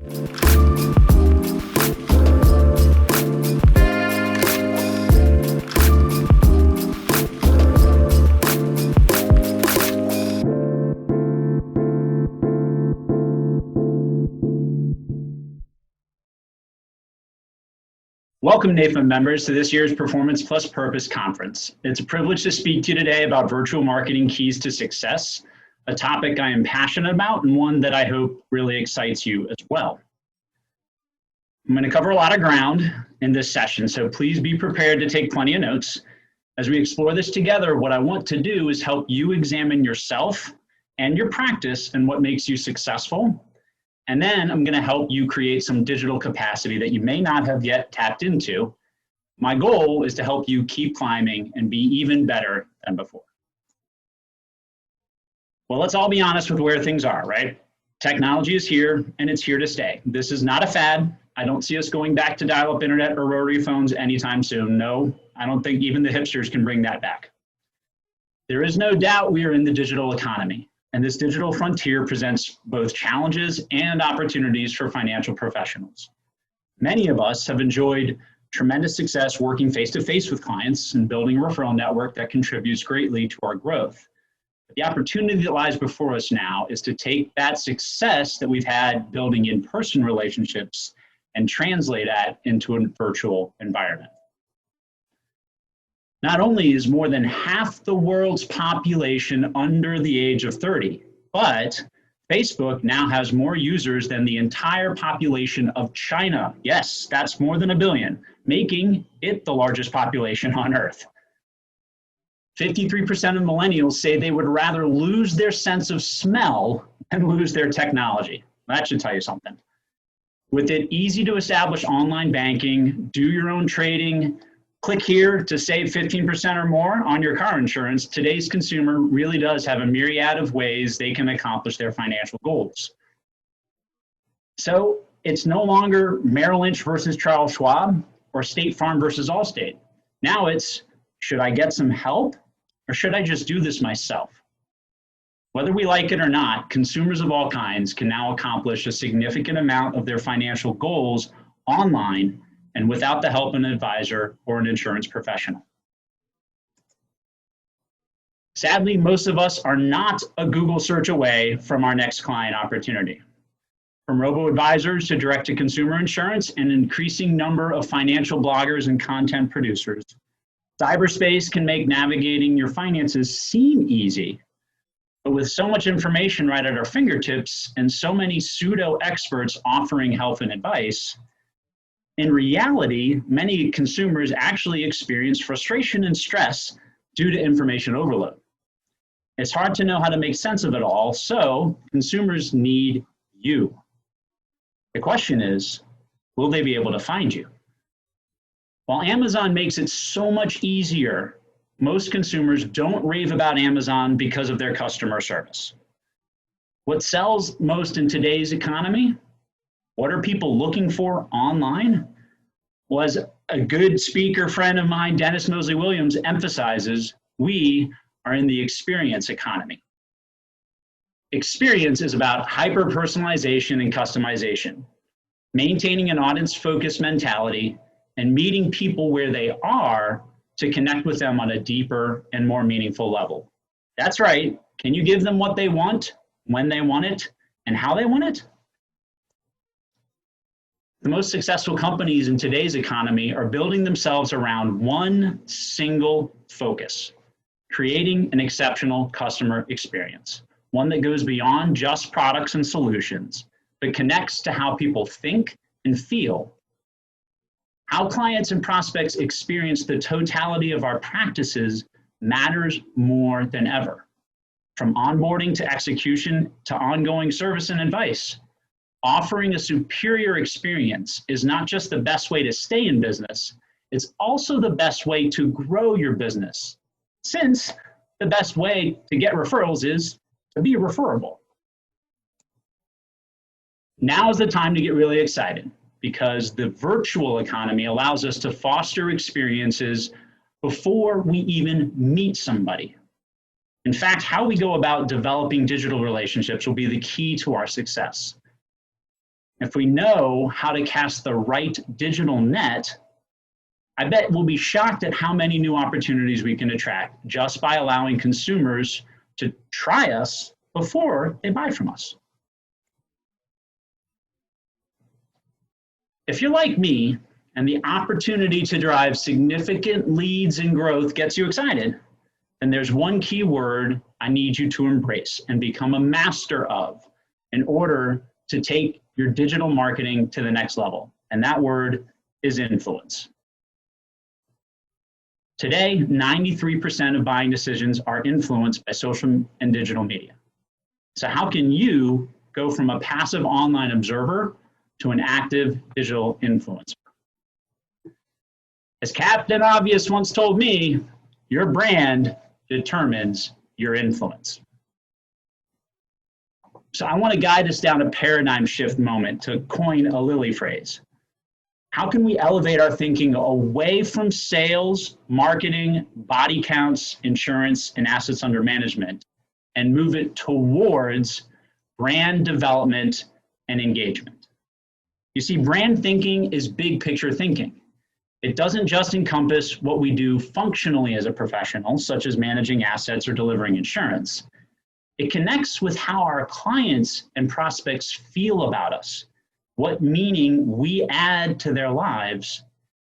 Welcome, NAIFA members, to this year's Performance Plus Purpose Conference. It's a privilege to speak to you today about virtual marketing keys to success, a topic I am passionate about and one that I hope really excites you as well. I'm going to cover a lot of ground in this session, so please be prepared to take plenty of notes. As we explore this together, what I want to do is help you examine yourself and your practice and what makes you successful. And then I'm going to help you create some digital capacity that you may not have yet tapped into. My goal is to help you keep climbing and be even better than before. Well, let's all be honest with where things are, right? Technology is here and it's here to stay. This is not a fad. I don't see us going back to dial-up internet or rotary phones anytime soon. No, I don't think even the hipsters can bring that back. There is no doubt we are in the digital economy. And this digital frontier presents both challenges and opportunities for financial professionals. Many of us have enjoyed tremendous success working face-to-face with clients and building a referral network that contributes greatly to our growth. But the opportunity that lies before us now is to take that success that we've had building in-person relationships and translate that into a virtual environment. Not only is more than half the world's population under the age of 30, but Facebook now has more users than the entire population of China. Yes, that's more than 1 billion, making it the largest population on Earth. 53% of millennials say they would rather lose their sense of smell than lose their technology. That should tell you something. With it easy to establish online banking, do your own trading, click here to save 15% or more on your car insurance, today's consumer really does have a myriad of ways they can accomplish their financial goals. So it's no longer Merrill Lynch versus Charles Schwab or State Farm versus Allstate. Now it's, should I get some help or should I just do this myself? Whether we like it or not, consumers of all kinds can now accomplish a significant amount of their financial goals online and without the help of an advisor or an insurance professional. Sadly, most of us are not a Google search away from our next client opportunity. From robo-advisors to direct-to-consumer insurance, and an increasing number of financial bloggers and content producers, cyberspace can make navigating your finances seem easy, but with so much information right at our fingertips and so many pseudo-experts offering help and advice, in reality, many consumers actually experience frustration and stress due to information overload. It's hard to know how to make sense of it all, so consumers need you. The question is, will they be able to find you? While Amazon makes it so much easier, most consumers don't rave about Amazon because of their customer service. What sells most in today's economy? What are people looking for online? Well, as a good speaker friend of mine, Dennis Mosley Williams, emphasizes, we are in the experience economy. Experience is about hyper-personalization and customization, maintaining an audience-focused mentality, and meeting people where they are to connect with them on a deeper and more meaningful level. That's right. Can you give them what they want, when they want it, and how they want it? The most successful companies in today's economy are building themselves around one single focus, creating an exceptional customer experience, one that goes beyond just products and solutions, but connects to how people think and feel. How clients and prospects experience the totality of our practices matters more than ever. From onboarding to execution to ongoing service and advice, offering a superior experience is not just the best way to stay in business, it's also the best way to grow your business, since the best way to get referrals is to be referable. Now is the time to get really excited, because the virtual economy allows us to foster experiences before we even meet somebody. In fact, how we go about developing digital relationships will be the key to our success. If we know how to cast the right digital net, I bet we'll be shocked at how many new opportunities we can attract just by allowing consumers to try us before they buy from us. If you're like me and the opportunity to drive significant leads and growth gets you excited, then there's one key word I need you to embrace and become a master of in order to take your digital marketing to the next level. And that word is influence. Today, 93% of buying decisions are influenced by social and digital media. So how can you go from a passive online observer to an active digital influencer? As Captain Obvious once told me, your brand determines your influence. So I want to guide us down a paradigm shift moment, to coin a Lilly phrase. How can we elevate our thinking away from sales, marketing, body counts, insurance, and assets under management, and move it towards brand development and engagement? You see, brand thinking is big picture thinking. It doesn't just encompass what we do functionally as a professional, such as managing assets or delivering insurance. It connects with how our clients and prospects feel about us, what meaning we add to their lives,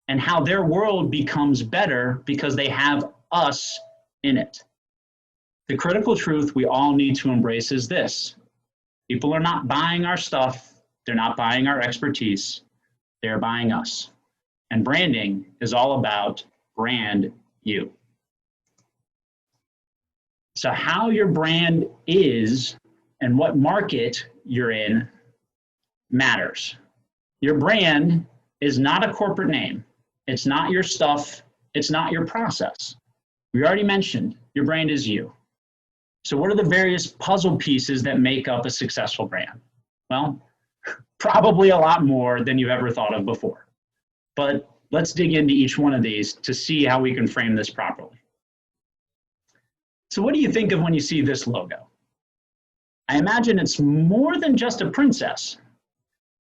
and how their world becomes better because they have us in it. The critical truth we all need to embrace is this: people are not buying our stuff, they're not buying our expertise, they're buying us. And branding is all about brand you. So how your brand is and what market you're in matters. Your brand is not a corporate name. It's not your stuff. It's not your process. We already mentioned your brand is you. So what are the various puzzle pieces that make up a successful brand? Well, probably a lot more than you've ever thought of before. But let's dig into each one of these to see how we can frame this properly. So what do you think of when you see this logo? I imagine it's more than just a princess.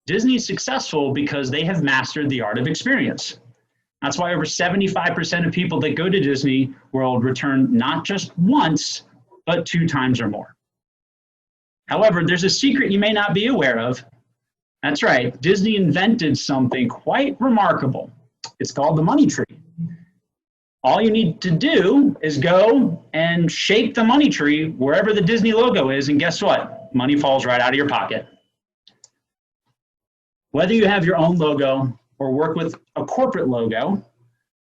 Disney's successful because they have mastered the art of experience. That's why over 75% of people that go to Disney World return not just once, but 2 times or more. However, there's a secret you may not be aware of. That's right, Disney invented something quite remarkable. It's called the money tree. All you need to do is go and shake the money tree wherever the Disney logo is, and guess what? Money falls right out of your pocket. Whether you have your own logo or work with a corporate logo,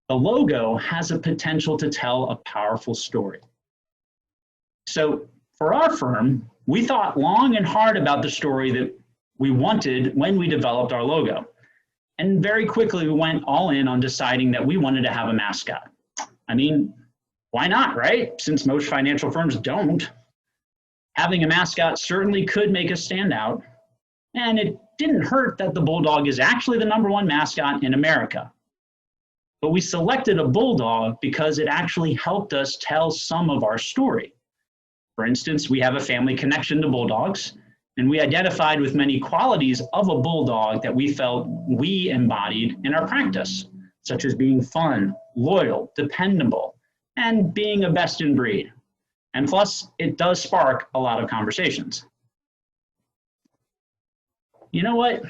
the logo has a potential to tell a powerful story. So for our firm, we thought long and hard about the story that we wanted when we developed our logo. And very quickly, we went all in on deciding that we wanted to have a mascot. I mean, why not, right? Since most financial firms don't. Having a mascot certainly could make us stand out. And it didn't hurt that the bulldog is actually the #1 mascot in America. But we selected a bulldog because it actually helped us tell some of our story. For instance, we have a family connection to bulldogs, and we identified with many qualities of a bulldog that we felt we embodied in our practice, such as being fun, loyal, dependable, and being a best in breed. And plus, it does spark a lot of conversations. You know what?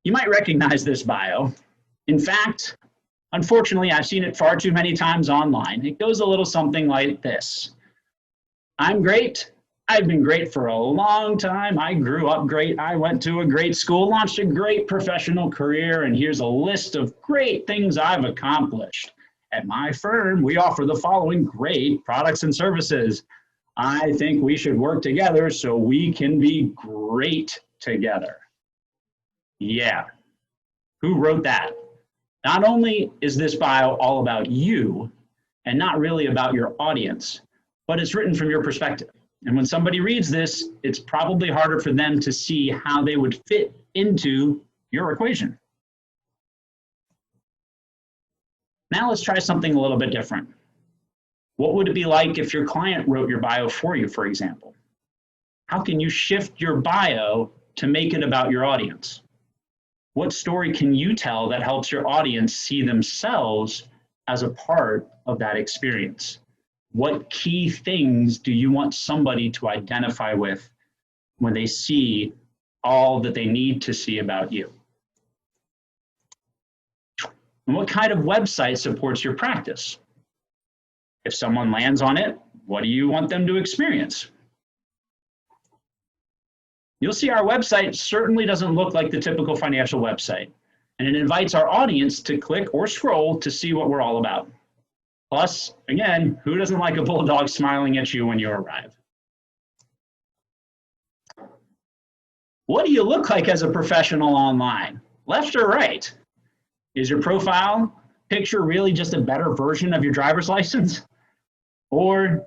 You might recognize this bio. In fact, unfortunately, I've seen it far too many times online. It goes a little something like this. I'm great. I've been great for a long time. I grew up great. I went to a great school, launched a great professional career, and here's a list of great things I've accomplished. At my firm, we offer the following great products and services. I think we should work together so we can be great together. Yeah, who wrote that? Not only is this bio all about you and not really about your audience, but it's written from your perspective. And when somebody reads this, it's probably harder for them to see how they would fit into your equation. Now let's try something a little bit different. What would it be like if your client wrote your bio for you, for example? How can you shift your bio to make it about your audience? What story can you tell that helps your audience see themselves as a part of that experience? What key things do you want somebody to identify with when they see all that they need to see about you? And what kind of website supports your practice? If someone lands on it, what do you want them to experience? You'll see our website certainly doesn't look like the typical financial website, and it invites our audience to click or scroll to see what we're all about. Plus, again, who doesn't like a bulldog smiling at you when you arrive? What do you look like as a professional online? Left or right? Is your profile picture really just a better version of your driver's license? Or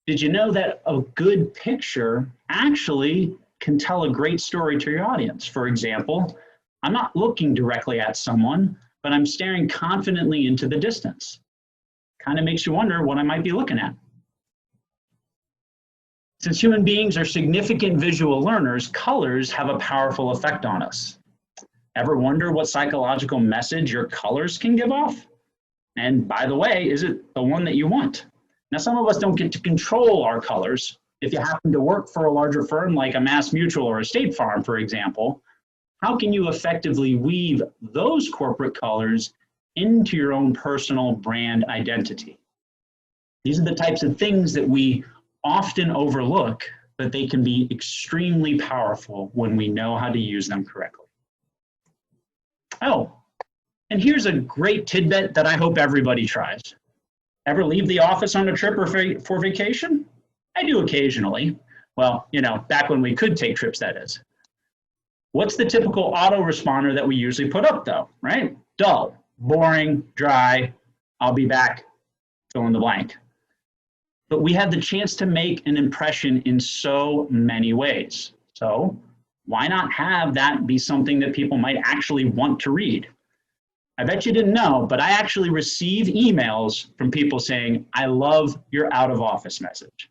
did you know that a good picture actually can tell a great story to your audience? For example, I'm not looking directly at someone, but I'm staring confidently into the distance. Kind of makes you wonder what I might be looking at. Since human beings are significant visual learners, colors have a powerful effect on us. Ever wonder what psychological message your colors can give off? And by the way, is it the one that you want? Now, some of us don't get to control our colors. If you happen to work for a larger firm like a Mass Mutual or a State Farm, for example, how can you effectively weave those corporate colors into your own personal brand identity? These are the types of things that we often overlook, but they can be extremely powerful when we know how to use them correctly. Oh, and here's a great tidbit that I hope everybody tries. Ever leave the office on a trip or for vacation? I do occasionally. Well, you know, back when we could take trips, that is. What's the typical autoresponder that we usually put up though, right? Dull, boring, dry, I'll be back, fill in the blank. But we had the chance to make an impression in so many ways. So why not have that be something that people might actually want to read? I bet you didn't know, but I actually receive emails from people saying, I love your out of office message.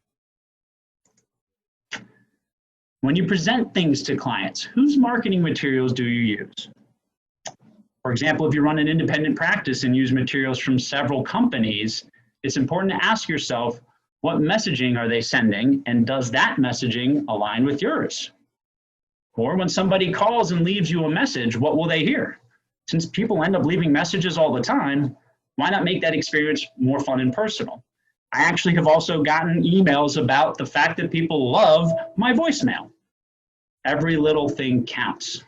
When you present things to clients, whose marketing materials do you use? For example, if you run an independent practice and use materials from several companies, it's important to ask yourself, what messaging are they sending, and does that messaging align with yours? Or when somebody calls and leaves you a message, what will they hear? Since people end up leaving messages all the time, why not make that experience more fun and personal? I actually have also gotten emails about the fact that people love my voicemail. Every little thing counts.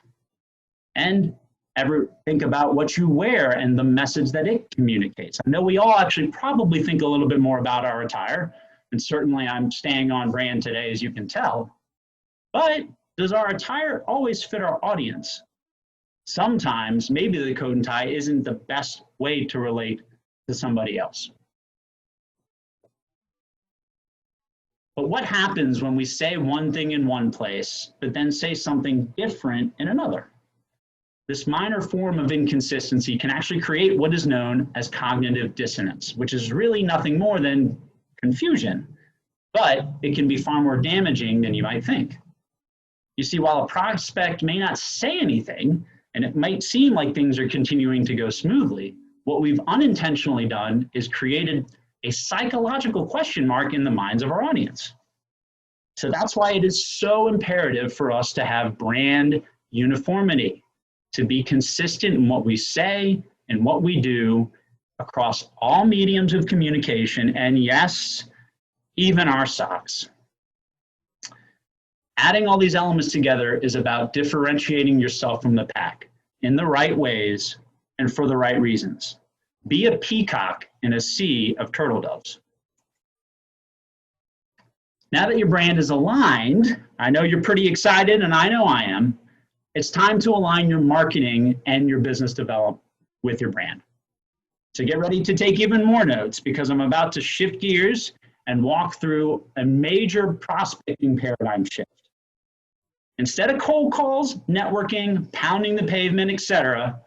And ever think about what you wear and the message that it communicates? I know we all actually probably think a little bit more about our attire, and certainly I'm staying on brand today, as you can tell. But does our attire always fit our audience? Sometimes maybe the coat and tie isn't the best way to relate to somebody else. But what happens when we say one thing in one place, but then say something different in another? This minor form of inconsistency can actually create what is known as cognitive dissonance, which is really nothing more than confusion, but it can be far more damaging than you might think. You see, while a prospect may not say anything, and it might seem like things are continuing to go smoothly, what we've unintentionally done is created a psychological question mark in the minds of our audience. So that's why it is so imperative for us to have brand uniformity, to be consistent in what we say and what we do across all mediums of communication, and yes, even our socks. Adding all these elements together is about differentiating yourself from the pack in the right ways and for the right reasons. Be a peacock in a sea of turtle doves. Now that your brand is aligned, I know you're pretty excited, and I know I am. It's time to align your marketing and your business development with your brand. So get ready to take even more notes, because I'm about to shift gears and walk through a major prospecting paradigm shift. Instead of cold calls, networking, pounding the pavement, etc.,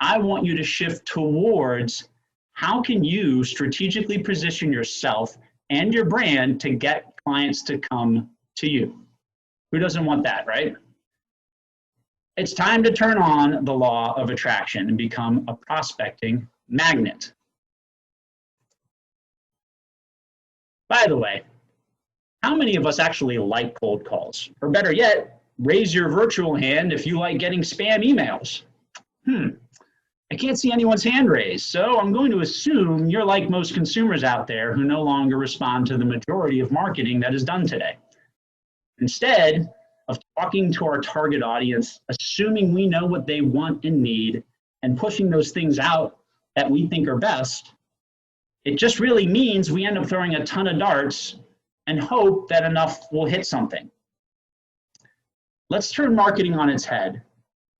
I want you to shift towards how can you strategically position yourself and your brand to get clients to come to you. Who doesn't want that, right? It's time to turn on the law of attraction and become a prospecting magnet. By the way, how many of us actually like cold calls? Or better yet, raise your virtual hand if you like getting spam emails. I can't see anyone's hand raised, so I'm going to assume you're like most consumers out there who no longer respond to the majority of marketing that is done today. Instead of talking to our target audience, assuming we know what they want and need, and pushing those things out that we think are best, it just really means we end up throwing a ton of darts and hope that enough will hit something. Let's turn marketing on its head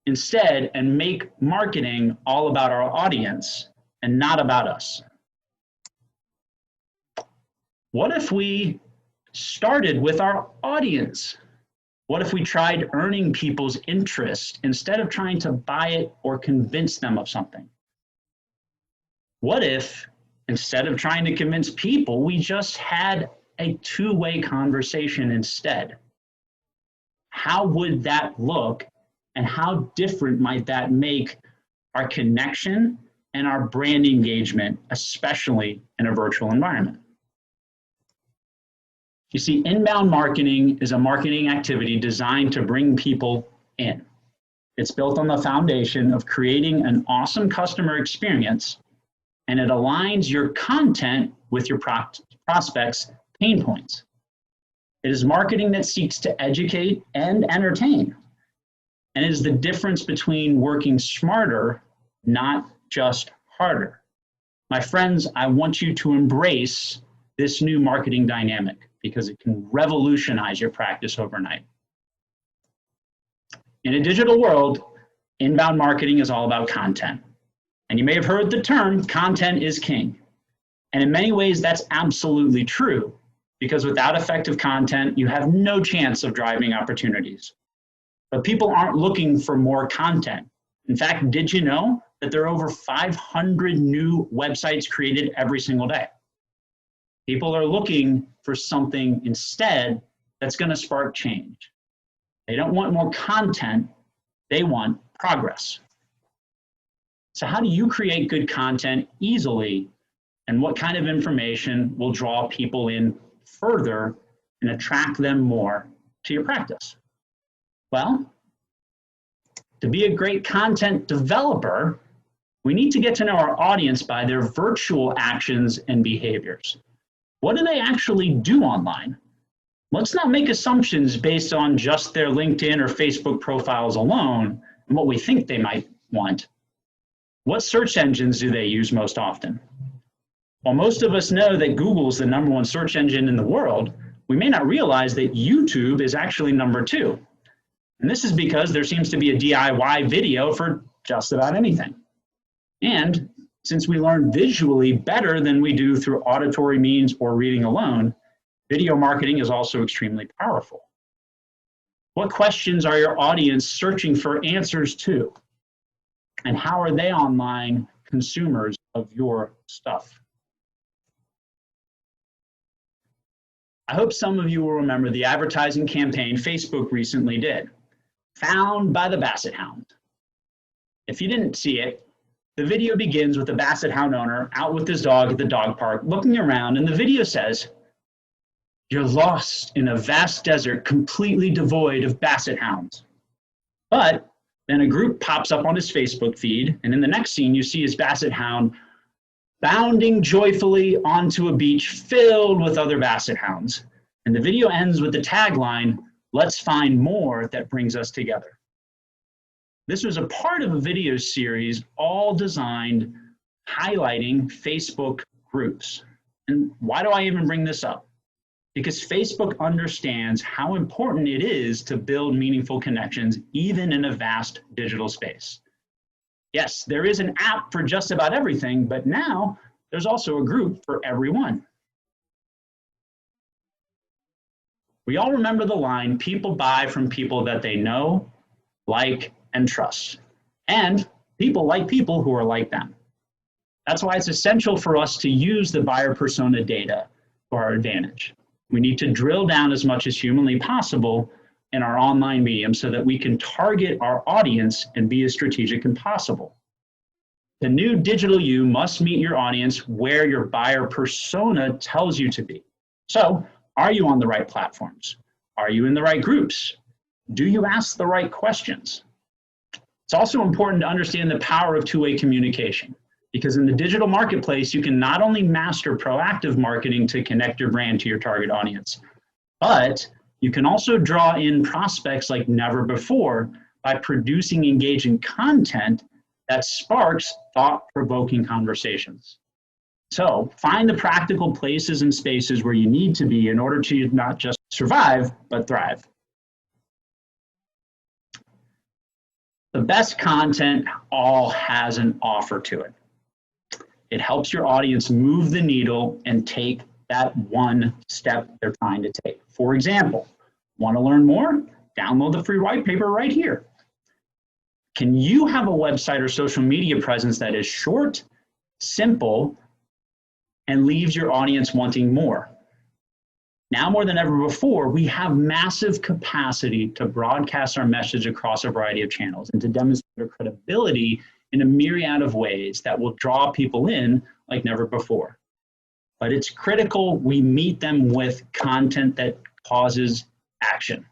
instead and make marketing all about our audience and not about us. What if we started with our audience? What if we tried earning people's interest instead of trying to buy it or convince them of something? What if instead of trying to convince people, we just had a two-way conversation instead? How would that look, and how different might that make our connection and our brand engagement, especially in a virtual environment? You see, inbound marketing is a marketing activity designed to bring people in. It's built on the foundation of creating an awesome customer experience, and it aligns your content with your prospects' pain points. It is marketing that seeks to educate and entertain. And it is the difference between working smarter, not just harder. My friends, I want you to embrace this new marketing dynamic because it can revolutionize your practice overnight. In a digital world, inbound marketing is all about content. And you may have heard the term, content is king. And in many ways, that's absolutely true, because without effective content, you have no chance of driving opportunities. But people aren't looking for more content. In fact, did you know that there are over 500 new websites created every single day? People are looking for something instead that's going to spark change. They don't want more content, they want progress. So how do you create good content easily, and what kind of information will draw people in further and attract them more to your practice? Well, to be a great content developer, we need to get to know our audience by their virtual actions and behaviors. What do they actually do online? Let's not make assumptions based on just their LinkedIn or Facebook profiles alone and what we think they might want. What search engines do they use most often? While most of us know that Google is the #1 search engine in the world, we may not realize that YouTube is actually #2. And this is because there seems to be a DIY video for just about anything. And since we learn visually better than we do through auditory means or reading alone, video marketing is also extremely powerful. What questions are your audience searching for answers to? And how are they online consumers of your stuff? I hope some of you will remember the advertising campaign Facebook recently did, Found by the Basset Hound. If you didn't see it, the video begins with a Basset Hound owner out with his dog at the dog park looking around, and the video says, "You're lost in a vast desert completely devoid of Basset Hounds." But then a group pops up on his Facebook feed, and in the next scene you see his Basset Hound bounding joyfully onto a beach filled with other Basset Hounds. And the video ends with the tagline, "Let's find more that brings us together." This was a part of a video series all designed highlighting Facebook groups. And why do I even bring this up? Because Facebook understands how important it is to build meaningful connections, even in a vast digital space. Yes, there is an app for just about everything, but now there's also a group for everyone. We all remember the line, people buy from people that they know, like, and trust. And people like people who are like them. That's why it's essential for us to use the buyer persona data for our advantage. We need to drill down as much as humanly possible in our online medium so that we can target our audience and be as strategic as possible. The new digital you must meet your audience where your buyer persona tells you to be. So, are you on the right platforms? Are you in the right groups? Do you ask the right questions? It's also important to understand the power of two-way communication, because in the digital marketplace, you can not only master proactive marketing to connect your brand to your target audience, but you can also draw in prospects like never before by producing engaging content that sparks thought-provoking conversations. So find the practical places and spaces where you need to be in order to not just survive, but thrive. The best content all has an offer to it. It helps your audience move the needle and take that one step they're trying to take. For example, want to learn more? Download the free white paper right here. Can you have a website or social media presence that is short, simple, and leaves your audience wanting more? Now more than ever before, we have massive capacity to broadcast our message across a variety of channels and to demonstrate our credibility in a myriad of ways that will draw people in like never before. But it's critical we meet them with content that causes action.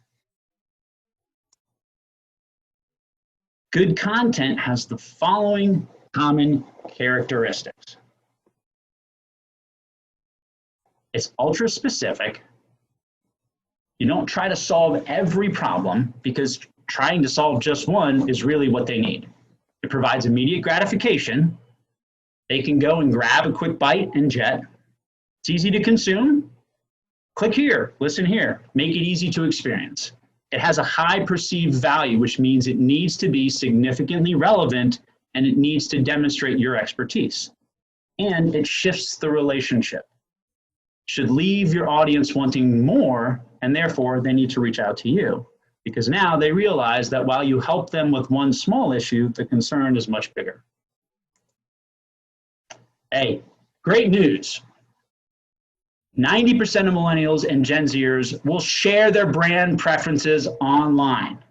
Good content has the following common characteristics. It's ultra specific. You don't try to solve every problem because trying to solve just one is really what they need. It provides immediate gratification. They can go and grab a quick bite and jet. It's easy to consume. Click here, listen here, make it easy to experience. It has a high perceived value, which means it needs to be significantly relevant and it needs to demonstrate your expertise. And it shifts the relationship. Should leave your audience wanting more, and therefore they need to reach out to you because now they realize that while you help them with one small issue, the concern is much bigger. Hey, great news. 90% of millennials and Gen Zers will share their brand preferences online.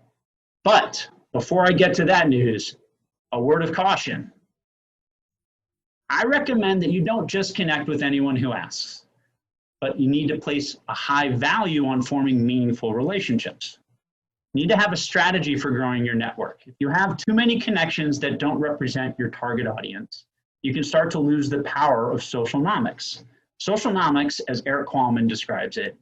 But before I get to that news, a word of caution. I recommend that you don't just connect with anyone who asks, but you need to place a high value on forming meaningful relationships. You need to have a strategy for growing your network. If you have too many connections that don't represent your target audience, you can start to lose the power of socialnomics. Socialnomics, as Eric Qualman describes it,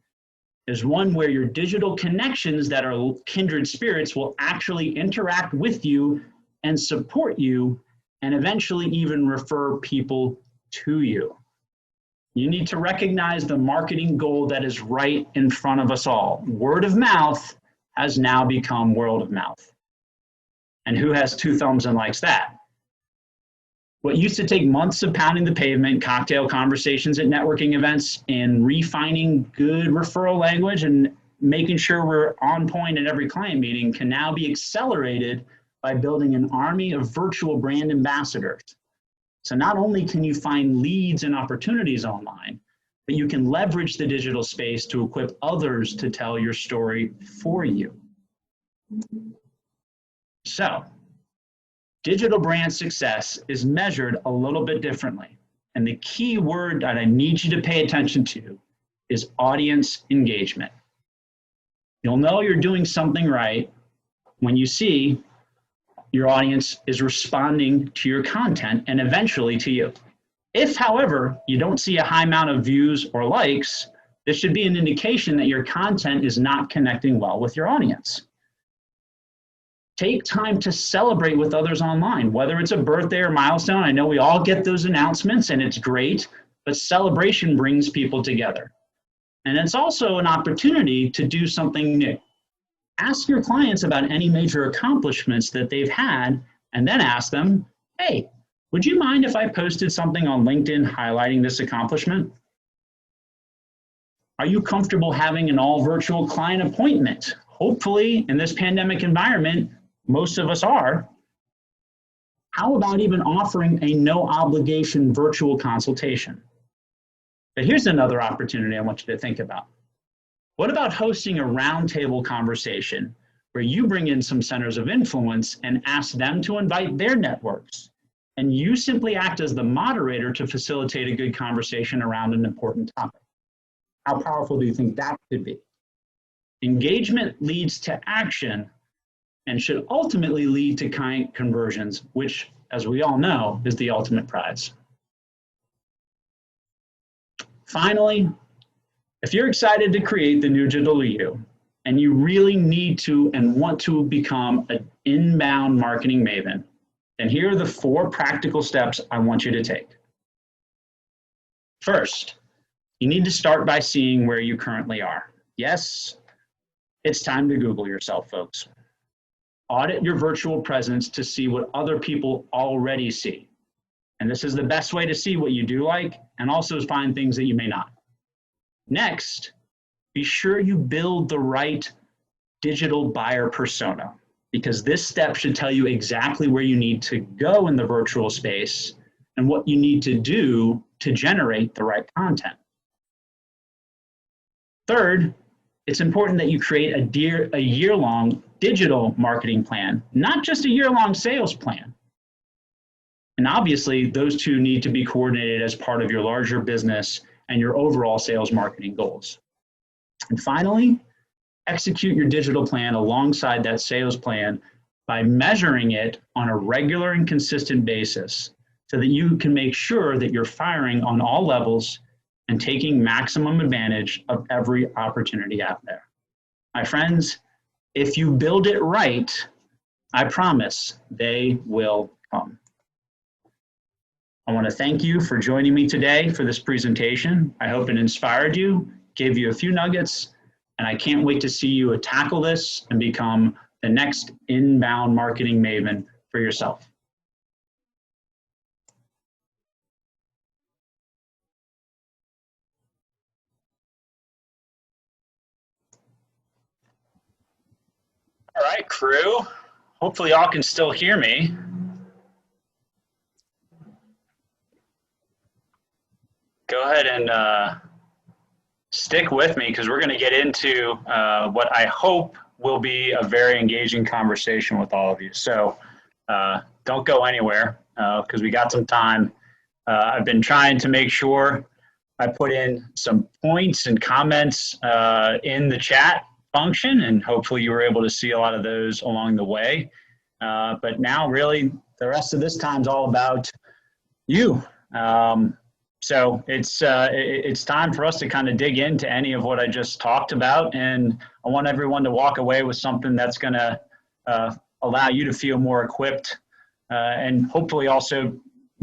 is one where your digital connections that are kindred spirits will actually interact with you and support you and eventually even refer people to you. You need to recognize the marketing goal that is right in front of us all. Word of mouth has now become world of mouth. And who has two thumbs and likes that? What used to take months of pounding the pavement, cocktail conversations at networking events, and refining good referral language and making sure we're on point at every client meeting can now be accelerated by building an army of virtual brand ambassadors. So not only can you find leads and opportunities online, but you can leverage the digital space to equip others to tell your story for you. So, digital brand success is measured a little bit differently. And the key word that I need you to pay attention to is audience engagement. You'll know you're doing something right when you see your audience is responding to your content and eventually to you. If, however, you don't see a high amount of views or likes, this should be an indication that your content is not connecting well with your audience. Take time to celebrate with others online, whether it's a birthday or milestone. I know we all get those announcements and it's great, but celebration brings people together. And it's also an opportunity to do something new. Ask your clients about any major accomplishments that they've had, and then ask them, hey, would you mind if I posted something on LinkedIn highlighting this accomplishment? Are you comfortable having an all virtual client appointment? Hopefully, in this pandemic environment, most of us are. How about even offering a no obligation virtual consultation? But here's another opportunity I want you to think about. What about hosting a roundtable conversation where you bring in some centers of influence and ask them to invite their networks, and you simply act as the moderator to facilitate a good conversation around an important topic? How powerful do you think that could be? Engagement leads to action and should ultimately lead to client conversions, which, as we all know, is the ultimate prize. Finally, if you're excited to create the new digital you, and you really need to and want to become an inbound marketing maven, then here are the 4 practical steps I want you to take. First, you need to start by seeing where you currently are. Yes, it's time to Google yourself, folks. Audit your virtual presence to see what other people already see. And this is the best way to see what you do like and also find things that you may not. Next, be sure you build the right digital buyer persona, because this step should tell you exactly where you need to go in the virtual space and what you need to do to generate the right content. Third, it's important that you create a year-long digital marketing plan, not just a year-long sales plan. And obviously, those two need to be coordinated as part of your larger business and your overall sales marketing goals. And finally, execute your digital plan alongside that sales plan by measuring it on a regular and consistent basis so that you can make sure that you're firing on all levels and taking maximum advantage of every opportunity out there. My friends, if you build it right, I promise they will come. I want to thank you for joining me today for this presentation. I hope it inspired you, gave you a few nuggets, and I can't wait to see you tackle this and become the next inbound marketing maven for yourself. All right, crew. Hopefully y'all can still hear me. Go ahead and stick with me, because we're going to get into what I hope will be a very engaging conversation with all of you. So don't go anywhere, because we got some time. I've been trying to make sure I put in some points and comments in the chat function, and hopefully you were able to see a lot of those along the way. But now really the rest of this time's all about you. So it's time for us to kind of dig into any of what I just talked about, and I want everyone to walk away with something that's going to allow you to feel more equipped and hopefully also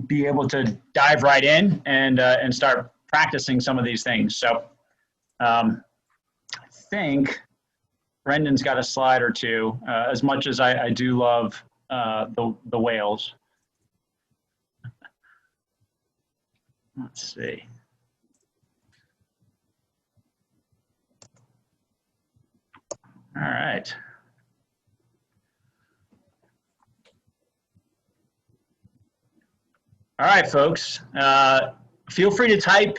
be able to dive right in and start practicing some of these things. So I think Brendan's got a slide or two, as much as I do love the whales. Let's see. All right. All right, folks. Feel free to type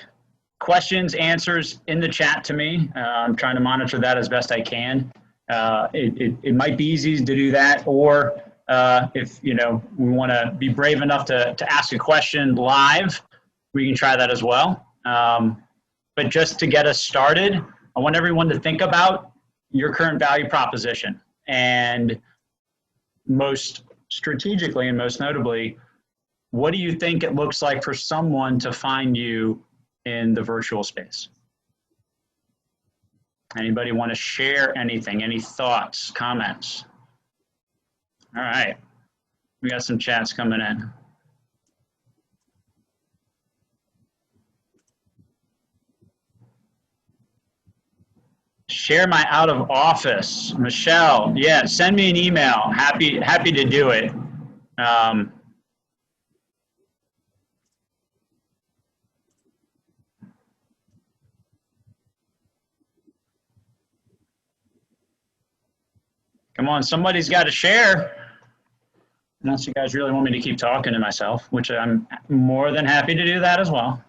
questions, answers in the chat to me. I'm trying to monitor that as best I can. It might be easy to do that, or if we want to be brave enough to ask a question live, we can try that as well. But just to get us started, I want everyone to think about your current value proposition, and most strategically and most notably, what do you think it looks like for someone to find you in the virtual space? Anybody want to share anything? Any thoughts, comments? All right, we got some chats coming in. Share my out of office. Michelle, yeah, send me an email. Happy to do it. Come on, somebody's got to share. Unless you guys really want me to keep talking to myself, which I'm more than happy to do that as well.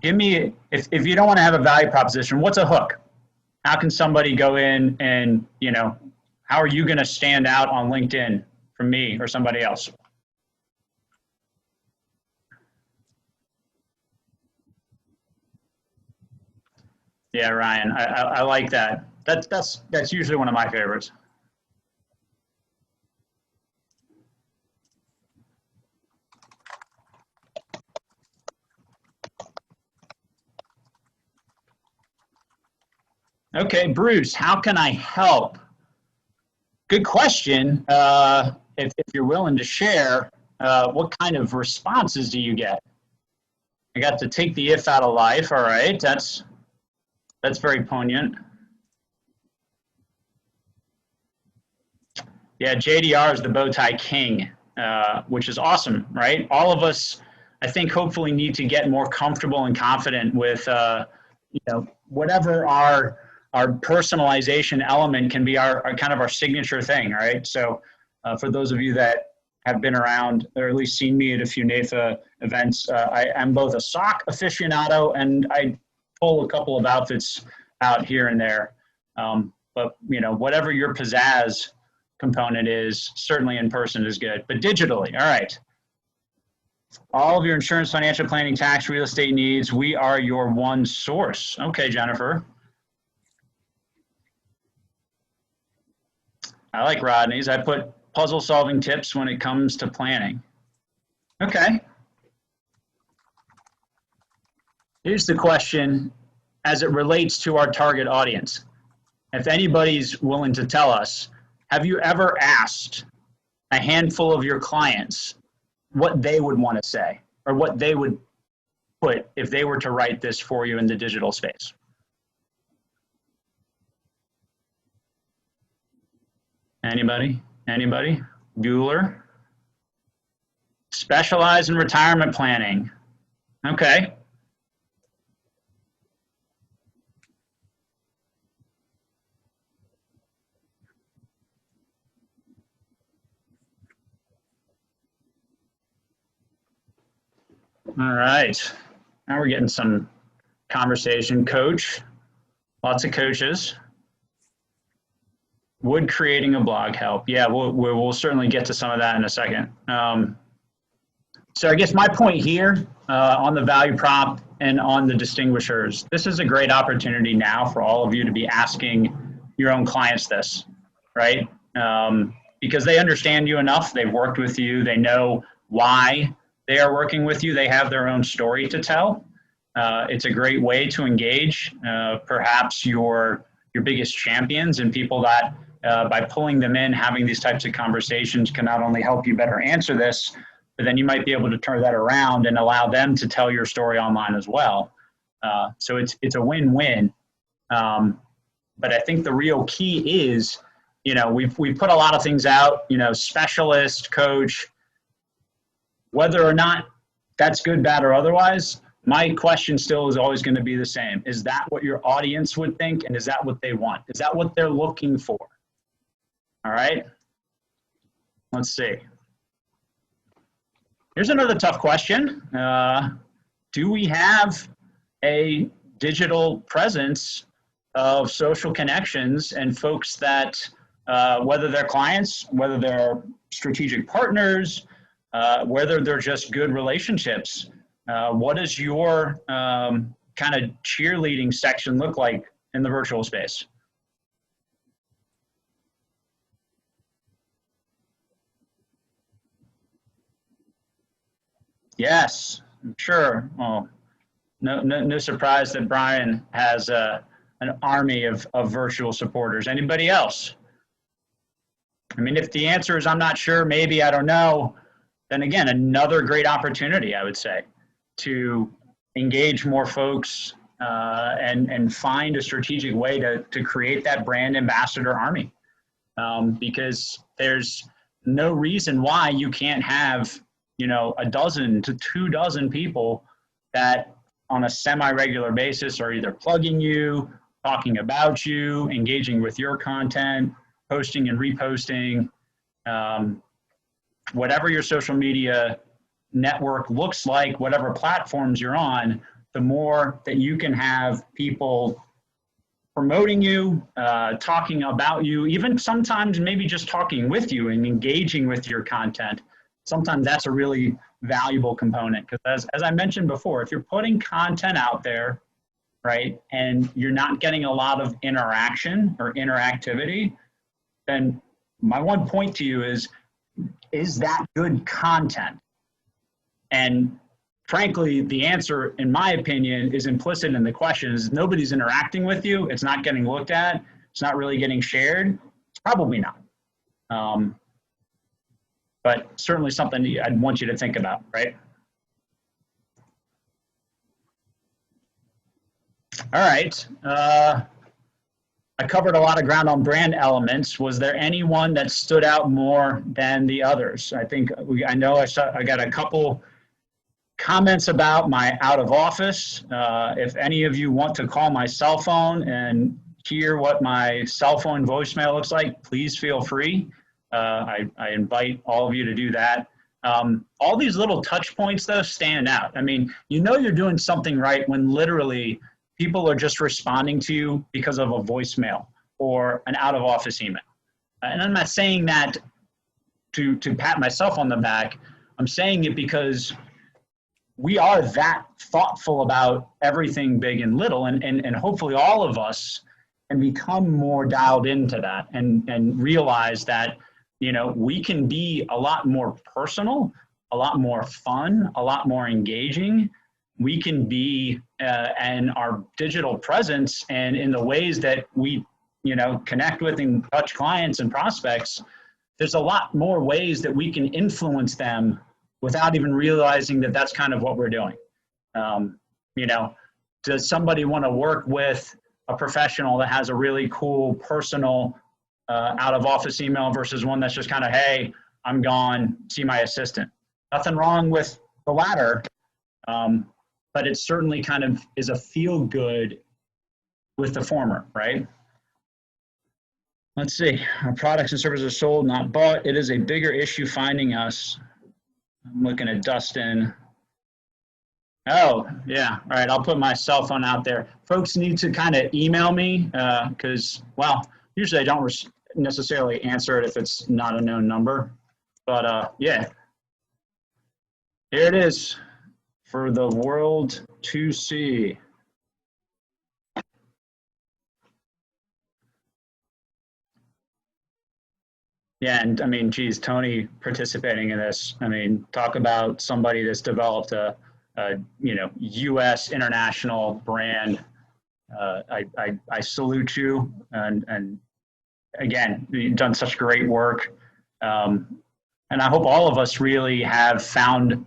give me, if you don't want to have a value proposition, what's a hook? How can somebody go in and, you know, how are you going to stand out on LinkedIn from me or somebody else? Yeah, Ryan, I like that. That's usually one of my favorites. Okay, Bruce, how can I help? Good question. If you're willing to share, what kind of responses do you get? I got to take the if out of life. All right, that's very poignant. Yeah, JDR is the bow tie king, which is awesome, right? All of us, I think, hopefully need to get more comfortable and confident with, you know, whatever our personalization element can be our kind of our signature thing, right? So for those of you that have been around or at least seen me at a few NAIFA events, I am both a sock aficionado and I pull a couple of outfits out here and there. But, you know, whatever your pizzazz component is, certainly in person is good, but digitally, all right. All of your insurance, financial planning, tax, real estate needs, we are your one source. Okay, Jennifer. I like Rodney's. I put puzzle solving tips when it comes to planning. Okay. Here's the question as it relates to our target audience. If anybody's willing to tell us, have you ever asked a handful of your clients what they would want to say or what they would put if they were to write this for you in the digital space? Anybody? Anybody? Bueller? Specialize in retirement planning. Okay. All right. Now we're getting some conversation. Coach. Lots of coaches. Would creating a blog help? Yeah, we'll certainly get to some of that in a second. So I guess my point here on the value prop and on the distinguishers, this is a great opportunity now for all of you to be asking your own clients this, right? Because they understand you enough, they've worked with you, they know why they are working with you, they have their own story to tell. It's a great way to engage perhaps your biggest champions and people that by pulling them in, having these types of conversations can not only help you better answer this, but then you might be able to turn that around and allow them to tell your story online as well. So it's a win-win. But I think the real key is, you know, we've put a lot of things out, you know, specialist, coach, whether or not that's good, bad, or otherwise, my question still is always going to be the same. Is that what your audience would think? And is that what they want? Is that what they're looking for? All right, let's see. Here's another tough question. Do we have a digital presence of social connections and folks that, whether they're clients, whether they're strategic partners, whether they're just good relationships, what does your kind of cheerleading section look like in the virtual space? Yes, sure. Well, no surprise that Brian has an army of virtual supporters. Anybody else? I mean, if the answer is I'm not sure, maybe, I don't know, then again, another great opportunity, I would say, to engage more folks and find a strategic way to create that brand ambassador army. Because there's no reason why you can't have, you know, a dozen to 2 dozen people that on a semi-regular basis are either plugging you, talking about you, engaging with your content, posting and reposting, whatever your social media network looks like, whatever platforms you're on, the more that you can have people promoting you, talking about you, even sometimes maybe just talking with you and engaging with your content. Sometimes that's a really valuable component, because as I mentioned before, if you're putting content out there, right, and you're not getting a lot of interaction or interactivity, then my one point to you is that good content? And frankly, the answer, in my opinion, is implicit in the question. Is nobody's interacting with you, it's not getting looked at, it's not really getting shared, it's probably not. But certainly something I'd want you to think about, right? All right. I covered a lot of ground on brand elements. Was there anyone that stood out more than the others? I think I got a couple comments about my out of office. If any of you want to call my cell phone and hear what my cell phone voicemail looks like, please feel free. I invite all of you to do that. All these little touch points, though, stand out. I mean, you know you're doing something right when literally people are just responding to you because of a voicemail or an out of office email. And I'm not saying that to pat myself on the back. I'm saying it because we are that thoughtful about everything big and little, and hopefully all of us can become more dialed into that and realize that, you know, we can be a lot more personal, a lot more fun, a lot more engaging. We can be in our digital presence and in the ways that we, you know, connect with and touch clients and prospects. There's a lot more ways that we can influence them without even realizing that that's kind of what we're doing. You know, does somebody want to work with a professional that has a really cool personal out of office email versus one that's just kind of, hey, I'm gone, see my assistant? Nothing wrong with the latter, but it certainly kind of is a feel good with the former, right? Let's see, our products and services are sold, not bought. It is a bigger issue finding us. I'm looking at Dustin. Oh, yeah. All right, I'll put my cell phone out there. Folks need to kind of email me because, well, usually I don't necessarily answer it if it's not a known number. But yeah, here it is for the world to see. Yeah, and I mean, geez, Tony participating in this. I mean, talk about somebody that's developed a you know, U.S. international brand. I salute you, and again, you've done such great work, and I hope all of us really have found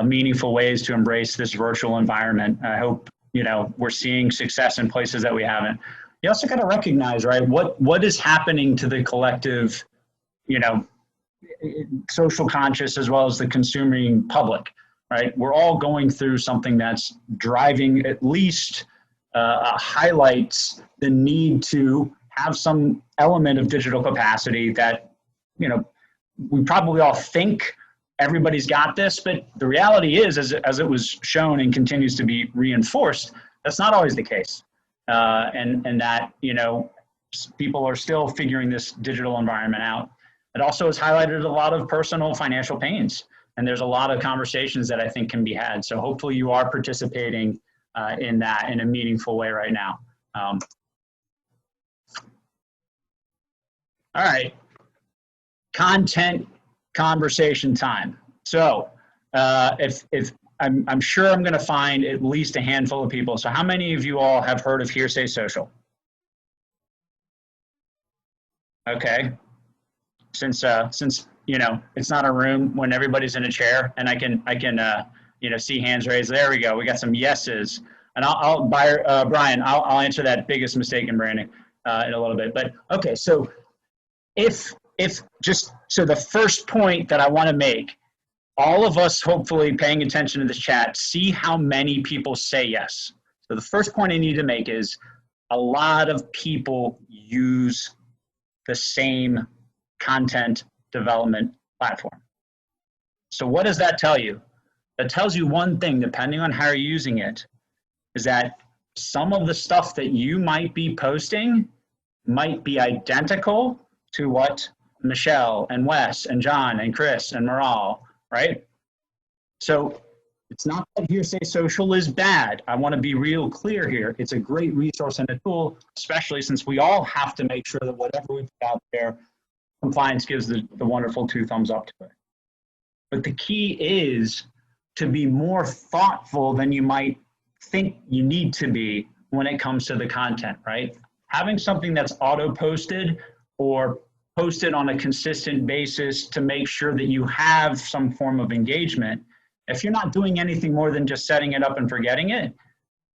meaningful ways to embrace this virtual environment. I hope, you know, we're seeing success in places that we haven't. You also got to recognize, right, what is happening to the collective, you know, social conscious as well as the consuming public, right? We're all going through something that's driving, at least highlights the need to have some element of digital capacity that, you know, we probably all think everybody's got this, but the reality is, as it was shown and continues to be reinforced, that's not always the case. And that, you know, people are still figuring this digital environment out. It also has highlighted a lot of personal financial pains, and there's a lot of conversations that I think can be had. So hopefully you are participating in that in a meaningful way right now. All right, content conversation time. So if I'm sure I'm going to find at least a handful of people. So how many of you all have heard of Hearsay Social? Okay. Since you know, it's not a room when everybody's in a chair, and I can you know, see hands raised. There we go. We got some yeses, and Brian, I'll answer that biggest mistake in branding in a little bit. But okay, so if just so the first point that I want to make, all of us hopefully paying attention to this chat, see how many people say yes. So the first point I need to make is a lot of people use the same content development platform. So what does that tell you? that tells you one thing, depending on how you're using it, is that some of the stuff that you might be posting might be identical to what Michelle and Wes and John and Chris and Maral, right? So it's not that Hearsay Social is bad. I want to be real clear here. It's a great resource and a tool, especially since we all have to make sure that whatever we put out there, compliance gives the wonderful 2 thumbs up to it. But the key is to be more thoughtful than you might think you need to be when it comes to the content, right? Having something that's auto-posted or posted on a consistent basis to make sure that you have some form of engagement, if you're not doing anything more than just setting it up and forgetting it,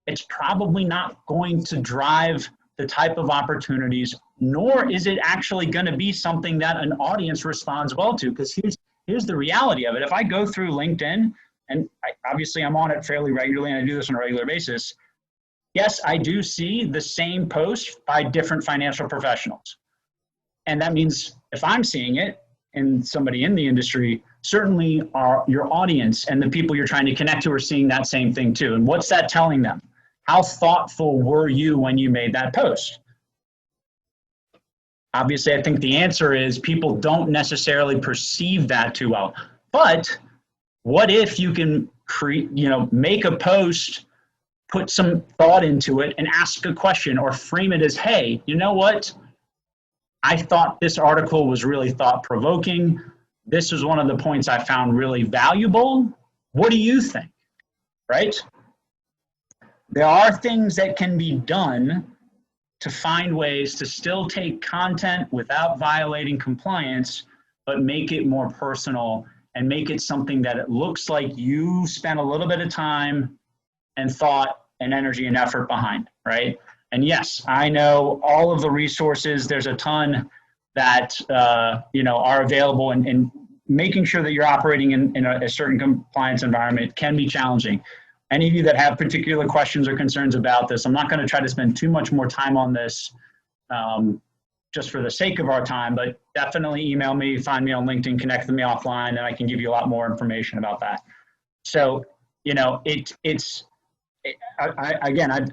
it's probably not going to drive the type of opportunities, nor is it actually going to be something that an audience responds well to. Because here's the reality of it. If I go through LinkedIn, and obviously I'm on it fairly regularly and I do this on a regular basis, yes, I do see the same post by different financial professionals. And that means if I'm seeing it and somebody in the industry, certainly your audience and the people you're trying to connect to are seeing that same thing too. And what's that telling them? How thoughtful were you when you made that post? Obviously, I think the answer is people don't necessarily perceive that too well. But what if you can make a post, put some thought into it and ask a question or frame it as, hey, you know what? I thought this article was really thought-provoking. This was one of the points I found really valuable. What do you think, right? There are things that can be done to find ways to still take content without violating compliance, but make it more personal and make it something that it looks like you spent a little bit of time and thought and energy and effort behind, right? And yes, I know all of the resources, there's a ton that are available, and making sure that you're operating in a certain compliance environment can be challenging. Any of you that have particular questions or concerns about this, I'm not going to try to spend too much more time on this just for the sake of our time, but definitely email me, find me on LinkedIn, connect with me offline, and I can give you a lot more information about that. So, I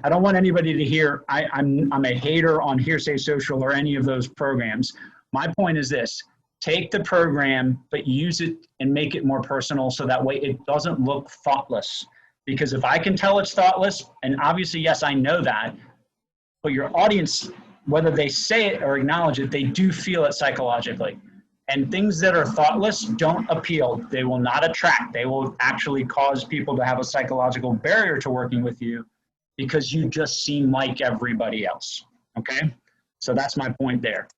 don't want anybody to hear I'm a hater on Hearsay Social or any of those programs. My point is this: take the program, but use it and make it more personal so that way it doesn't look thoughtless. Because if I can tell it's thoughtless, and obviously, yes, I know that, but your audience, whether they say it or acknowledge it, they do feel it psychologically. And things that are thoughtless don't appeal. They will not attract. They will actually cause people to have a psychological barrier to working with you because you just seem like everybody else, okay? So that's my point there.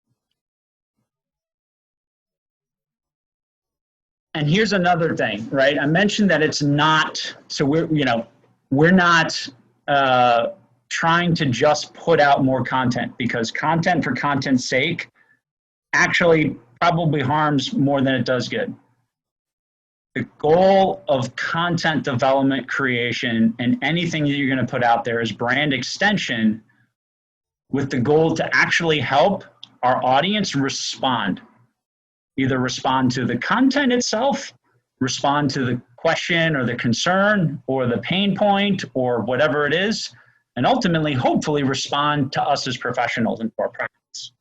And here's another thing, right? I mentioned that it's not, so we're not trying to just put out more content, because content for content's sake actually probably harms more than it does good. The goal of content development, creation, and anything that you're going to put out there is brand extension, with the goal to actually help our audience respond. Either respond to the content itself, respond to the question or the concern or the pain point or whatever it is, and ultimately, hopefully, respond to us as professionals and to our practice.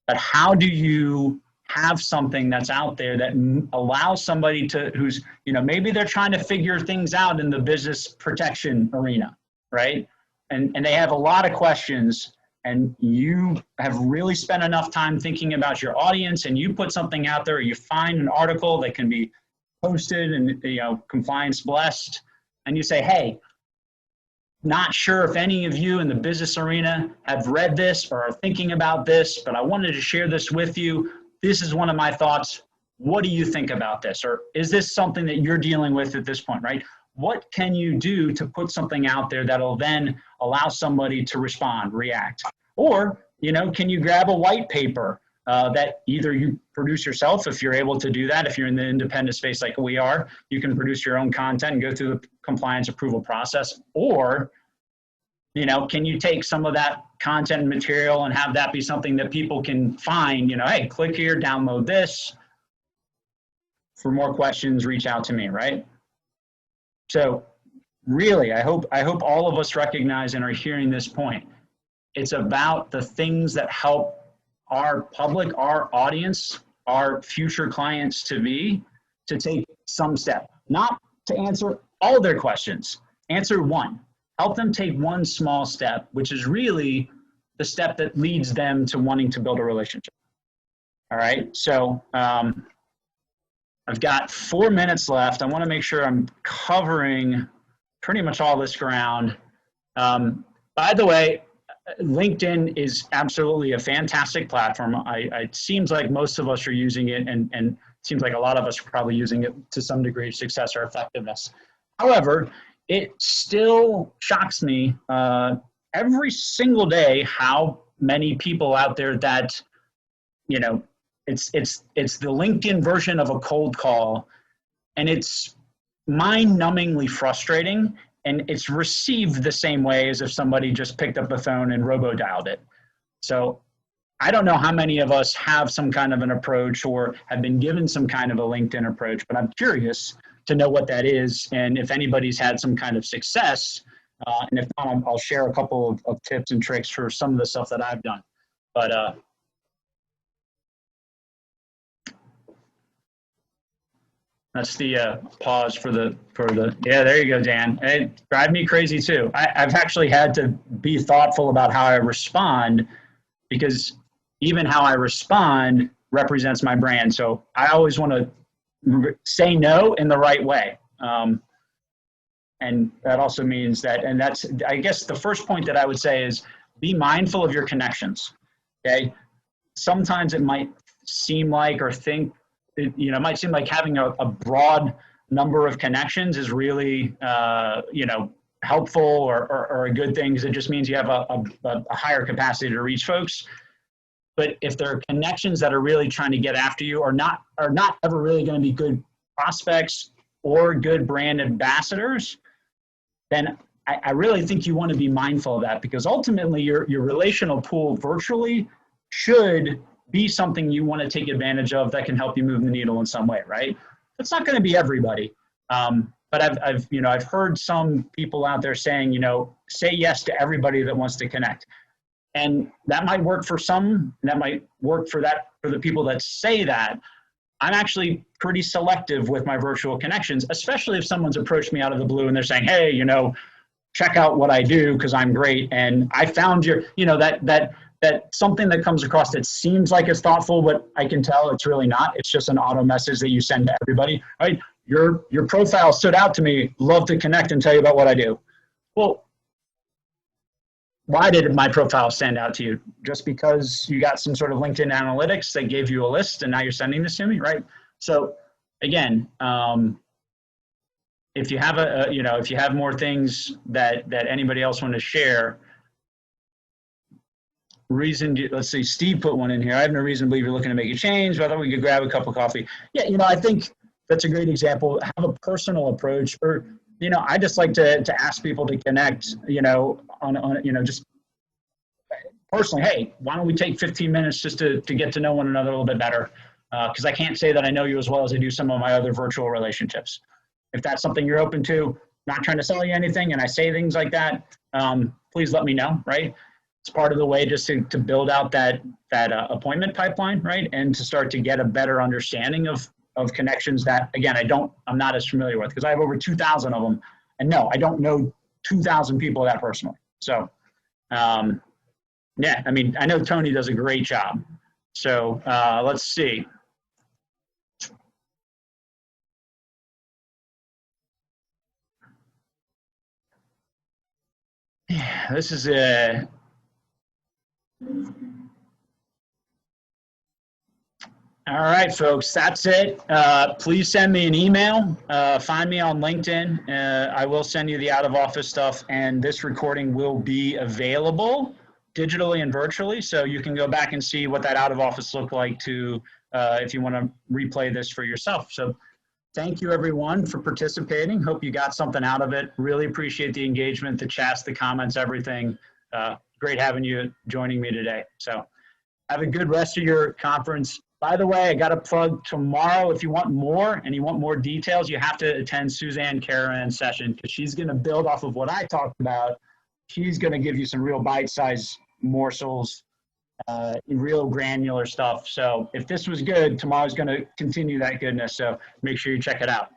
But how do you have something that's out there that allows somebody to, who's, maybe they're trying to figure things out in the business protection arena, right? And they have a lot of questions, and you have really spent enough time thinking about your audience, and you put something out there, or you find an article that can be posted and, compliance blessed, and you say, hey, not sure if any of you in the business arena have read this or are thinking about this, but I wanted to share this with you. This is one of my thoughts. What do you think about this? Or is this something that you're dealing with at this point, right? What can you do to put something out there that'll then allow somebody to respond, react? Or, can you grab a white paper that either you produce yourself, if you're able to do that, if you're in the independent space like we are, you can produce your own content and go through the compliance approval process. Or, can you take some of that content and material and have that be something that people can find, hey, click here, download this. For more questions, reach out to me, right? So really, I hope all of us recognize and are hearing this point. It's about the things that help our public, our audience, our future clients to take some step, not to answer all their questions. Answer one. Help them take one small step, which is really the step that leads them to wanting to build a relationship. All right, so I've got 4 minutes left. I want to make sure I'm covering pretty much all this ground. By the way, LinkedIn is absolutely a fantastic platform. It seems like most of us are using it, and it seems like a lot of us are probably using it to some degree of success or effectiveness. However, it still shocks me every single day how many people out there that, you know, it's the LinkedIn version of a cold call, and it's mind-numbingly frustrating, and it's received the same way as if somebody just picked up a phone and robo-dialed it. So I don't know how many of us have some kind of an approach or have been given some kind of a LinkedIn approach, but I'm curious to know what that is, and if anybody's had some kind of success, and if not, I'll share a couple of tips and tricks for some of the stuff that I've done. But that's the pause for the, yeah, there you go, Dan. It drives me crazy too. I've actually had to be thoughtful about how I respond, because even how I respond represents my brand. So I always want to say no in the right way. And that also means that, and that's, I guess the first point that I would say is be mindful of your connections, okay? Sometimes it might seem like, or think, it might seem like having a broad number of connections is really, helpful or a good thing, because it just means you have a higher capacity to reach folks. But if there are connections that are really trying to get after you, are not ever really going to be good prospects or good brand ambassadors, then I really think you want to be mindful of that, because ultimately your relational pool virtually should be something you want to take advantage of that can help you move the needle in some way, right? It's not going to be everybody, but I've heard some people out there saying, say yes to everybody that wants to connect, and that might work for some, and that might work for the people that say that. I'm actually pretty selective with my virtual connections, especially if someone's approached me out of the blue and they're saying, hey, check out what I do because I'm great, and I found your, that something that comes across that seems like it's thoughtful, but I can tell it's really not. It's just an auto message that you send to everybody. All right, your profile stood out to me. Love to connect and tell you about what I do. Well, why did my profile stand out to you? Just because you got some sort of LinkedIn analytics that gave you a list and now you're sending this to me, right? So again, if you have if you have more things that anybody else want to share, let's see, Steve put one in here. I have no reason to believe you're looking to make a change, but I thought we could grab a cup of coffee. Yeah, I think that's a great example. Have a personal approach, or I just like to ask people to connect, on just personally, hey, why don't we take 15 minutes just to get to know one another a little bit better? Because I can't say that I know you as well as I do some of my other virtual relationships. If that's something you're open to, not trying to sell you anything, and I say things like that, please let me know, right? It's part of the way just to build out that appointment pipeline, right? And to start to get a better understanding of connections that, again, I'm not as familiar with, because I have over 2,000 of them. And no, I don't know 2,000 people that personally. So, yeah, I know Tony does a great job. So let's see. Yeah, this is a... All right, folks, that's it. Please send me an email. Find me on LinkedIn. I will send you the out-of-office stuff, and this recording will be available digitally and virtually, so you can go back and see what that out-of-office looked like if you want to replay this for yourself. So thank you, everyone, for participating. Hope you got something out of it. Really appreciate the engagement, the chats, the comments, everything. Great having you joining me today. So have a good rest of your conference. By the way, I got to plug tomorrow. If you want more and you want more details, you have to attend Suzanne Karaman's session because she's going to build off of what I talked about. She's going to give you some real bite-sized morsels, real granular stuff. So if this was good, tomorrow's going to continue that goodness. So make sure you check it out.